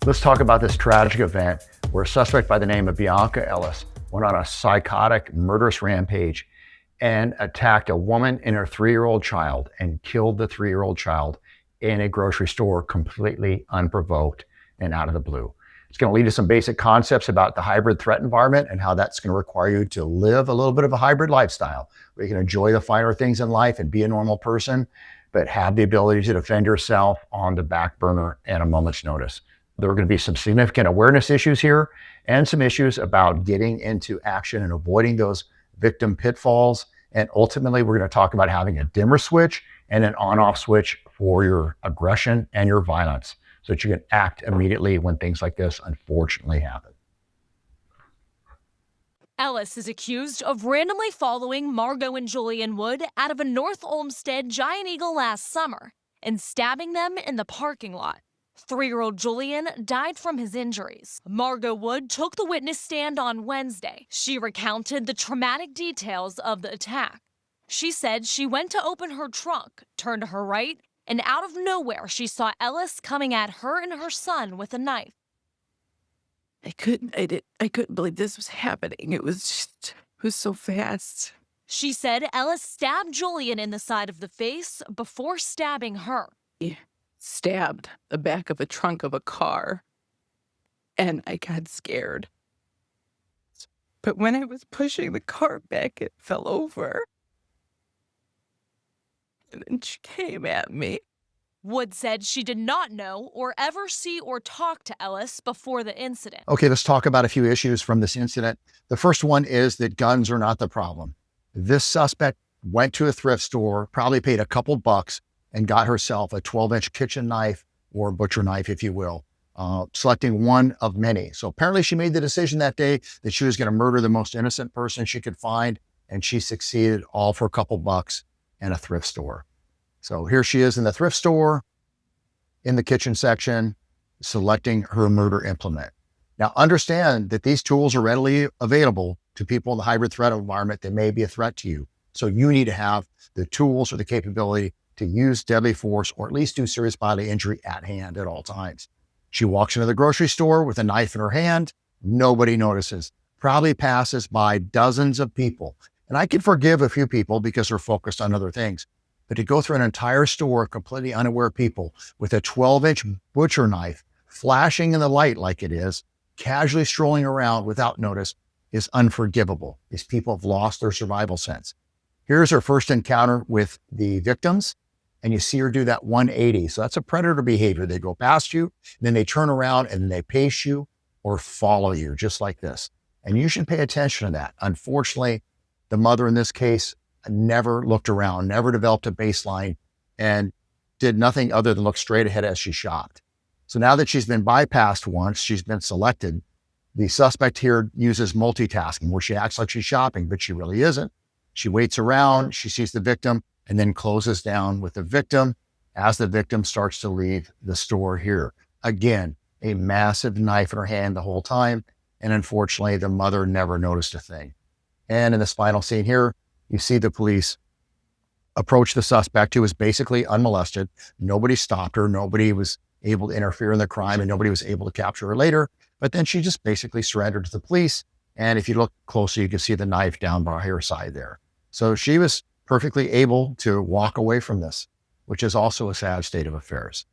Let's talk about this tragic event where a suspect by the name of Bianca Ellis went on a psychotic, murderous rampage and attacked a woman and her 3-year-old child and killed the 3-year-old child in a grocery store completely unprovoked and out of the blue. It's going to lead to some basic concepts about the hybrid threat environment and how that's going to require you to live a little bit of a hybrid lifestyle where you can enjoy the finer things in life and be a normal person, but have the ability to defend yourself on the back burner at a moment's notice. There are going to be some significant awareness issues here and some issues about getting into action and avoiding those victim pitfalls. And ultimately, we're going to talk about having a dimmer switch and an on-off switch for your aggression and your violence so that you can act immediately when things like this unfortunately happen. Ellis is accused of randomly following Margot and Julian Wood out of a North Olmsted Giant Eagle last summer and stabbing them in the parking lot. 3-year-old Julian died from his injuries. Margot Wood took the witness stand on Wednesday. She recounted the traumatic details of the attack. She said she went to open her trunk, turned to her right, and out of nowhere she saw Ellis coming at her and her son with a knife. I couldn't believe this was happening. It was so fast. She said Ellis stabbed Julian in the side of the face before stabbing her. He stabbed the back of the trunk of a car, and I got scared. But when I was pushing the car back, it fell over. And then she came at me. Wood said she did not know or ever see or talk to Ellis before the incident. Okay, let's talk about a few issues from this incident. The first one is that guns are not the problem. This suspect went to a thrift store, probably paid a couple bucks, and got herself a 12-inch kitchen knife or butcher knife, if you will, selecting one of many. So apparently she made the decision that day that she was going to murder the most innocent person she could find, and she succeeded, all for a couple bucks and a thrift store. So here she is in the thrift store, in the kitchen section, selecting her murder implement. Now understand that these tools are readily available to people in the hybrid threat environment that may be a threat to you. So you need to have the tools or the capability to use deadly force or at least do serious bodily injury at hand at all times. She walks into the grocery store with a knife in her hand. Nobody notices. Probably passes by dozens of people. And I can forgive a few people because they're focused on other things. But to go through an entire store of completely unaware people with a 12-inch butcher knife flashing in the light like it is, casually strolling around without notice, is unforgivable. These people have lost their survival sense. Here's her first encounter with the victims, and you see her do that 180. So that's a predator behavior. They go past you, then they turn around and then they pace you or follow you, just like this. And you should pay attention to that. Unfortunately, the mother in this case never looked around, never developed a baseline, and did nothing other than look straight ahead as she shopped. So now that she's been bypassed once, she's been selected, the suspect here uses multitasking where she acts like she's shopping, but she really isn't. She waits around, she sees the victim, and then closes down with the victim as the victim starts to leave the store here. Again, a massive knife in her hand the whole time, and unfortunately, the mother never noticed a thing. And in this final scene here, you see the police approach the suspect who was basically unmolested. Nobody stopped her. Nobody was able to interfere in the crime, and nobody was able to capture her later. But then she just basically surrendered to the police. And if you look closely, you can see the knife down by her side there. So she was perfectly able to walk away from this, which is also a sad state of affairs.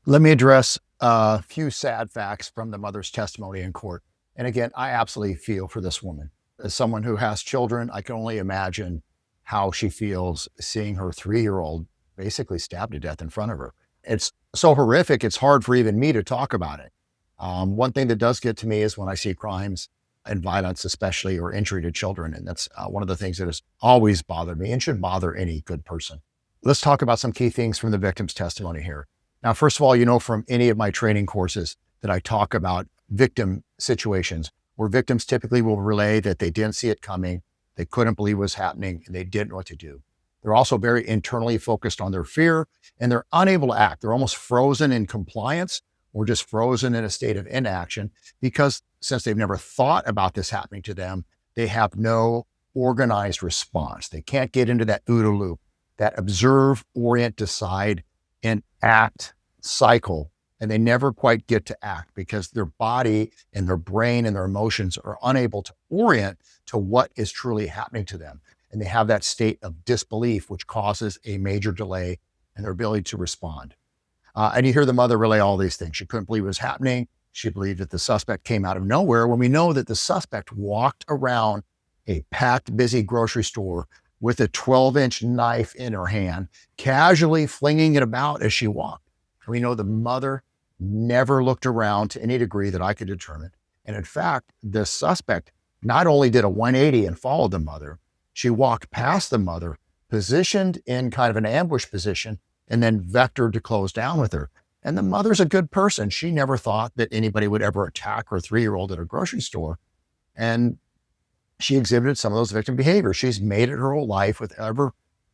Let me address a few sad facts from the mother's testimony in court. And again, I absolutely feel for this woman. As someone who has children, I can only imagine how she feels seeing her 3-year-old basically stabbed to death in front of her. It's so horrific, it's hard for even me to talk about it. One thing that does get to me is when I see crimes and violence, especially, or injury to children. And that's one of the things that has always bothered me and should bother any good person. Let's talk about some key things from the victim's testimony here. Now, first of all, you know from any of my training courses that I talk about victim situations where victims typically will relay that they didn't see it coming, they couldn't believe what was happening, and they didn't know what to do. They're also very internally focused on their fear, and they're unable to act. They're almost frozen in compliance or just frozen in a state of inaction because since they've never thought about this happening to them, they have no organized response. They can't get into that OODA loop, that observe, orient, decide, and act cycle and they never quite get to act because their body and their brain and their emotions are unable to orient to what is truly happening to them. And they have that state of disbelief, which causes a major delay in their ability to respond. And you hear the mother relay all these things. She couldn't believe it was happening. She believed that the suspect came out of nowhere, when we know that the suspect walked around a packed, busy grocery store with a 12-inch knife in her hand, casually flinging it about as she walked. And we know the mother never looked around to any degree that I could determine. And in fact, the suspect not only did a 180 and followed the mother, she walked past the mother, positioned in kind of an ambush position, and then vectored to close down with her. And the mother's a good person. She never thought that anybody would ever attack her 3-year-old at a grocery store. And she exhibited some of those victim behaviors. She's made it her whole life with ever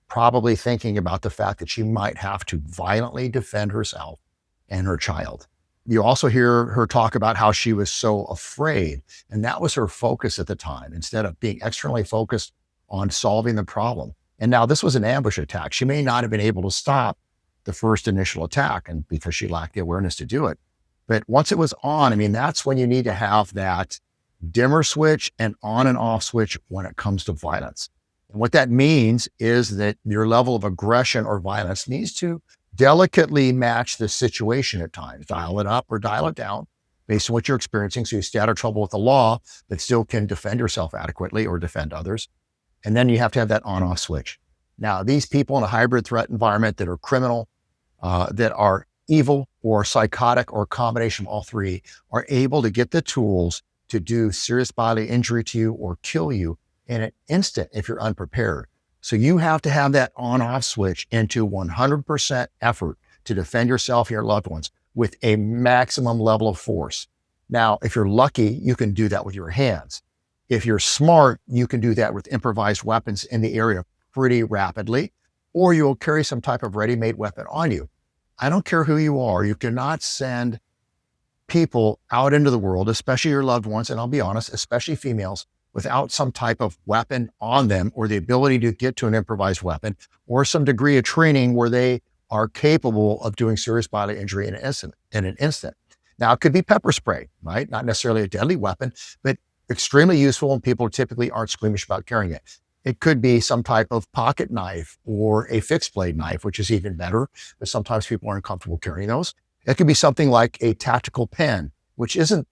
probably thinking about the fact that she might have to violently defend herself and her child. You also hear her talk about how she was so afraid, and that was her focus at the time, instead of being externally focused on solving the problem. And now this was an ambush attack. She may not have been able to stop the first initial attack, and because she lacked the awareness to do it. But once it was on, I mean, that's when you need to have that dimmer switch and on and off switch when it comes to violence. And what that means is that your level of aggression or violence needs to delicately match the situation at times. Dial it up or dial it down based on what you're experiencing, so you stay out of trouble with the law, but still can defend yourself adequately or defend others. And then you have to have that on-off switch. Now, these people in a hybrid threat environment that are criminal, that are evil or psychotic or a combination of all three, are able to get the tools to do serious bodily injury to you or kill you in an instant if you're unprepared. So you have to have that on-off switch into 100% effort to defend yourself and your loved ones with a maximum level of force. Now, if you're lucky, you can do that with your hands. If you're smart, you can do that with improvised weapons in the area pretty rapidly, or you'll carry some type of ready-made weapon on you. I don't care who you are. You cannot send people out into the world, especially your loved ones, and I'll be honest, especially females, without some type of weapon on them or the ability to get to an improvised weapon or some degree of training where they are capable of doing serious bodily injury in an instant. Now, it could be pepper spray, right? Not necessarily a deadly weapon, but extremely useful, and people typically aren't squeamish about carrying it. It could be some type of pocket knife or a fixed blade knife, which is even better, but sometimes people aren't comfortable carrying those. It could be something like a tactical pen, which isn't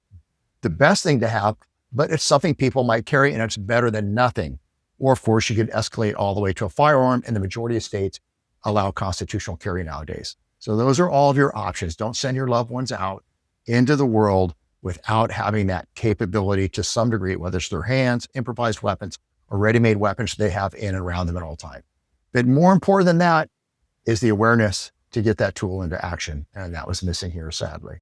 the best thing to have, but it's something people might carry, and it's better than nothing. Or of course, you could escalate all the way to a firearm, and the majority of states allow constitutional carry nowadays. So those are all of your options. Don't send your loved ones out into the world without having that capability to some degree, whether it's their hands, improvised weapons, or ready-made weapons they have in and around them at all times. But more important than that is the awareness to get that tool into action. And that was missing here, sadly.